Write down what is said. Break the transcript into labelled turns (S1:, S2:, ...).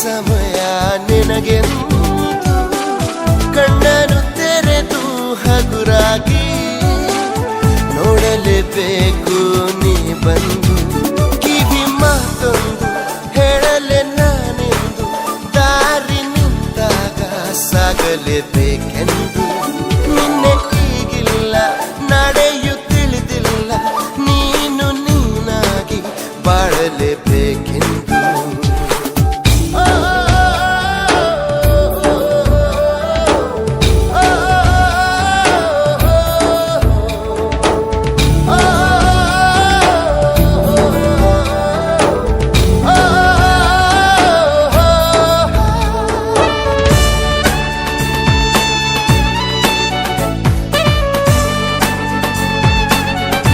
S1: ಸಮಯ ನಿನಗೆಂದು ಕಣ್ಣನು ತೆರೆದು ಹಗುರಾಗಿ ನೋಡಲೇಬೇಕು ನೀ ಬಂದು ಕಿವಿ ಮಾತೊಂದು ಹೇಳಲೆ ನಾನೆಂದು ದಾರಿ ನಿಂತಾಗ ಸಾಗಲೇಬೇಕೆಂದು ನಿನ್ನೆ ಈಗಿಲ್ಲ ನಡೆಯು ತಿಳಿದಿಲ್ಲ ನೀನು ನೀನಾಗಿ ಬಾಳಲೇಬೇಕು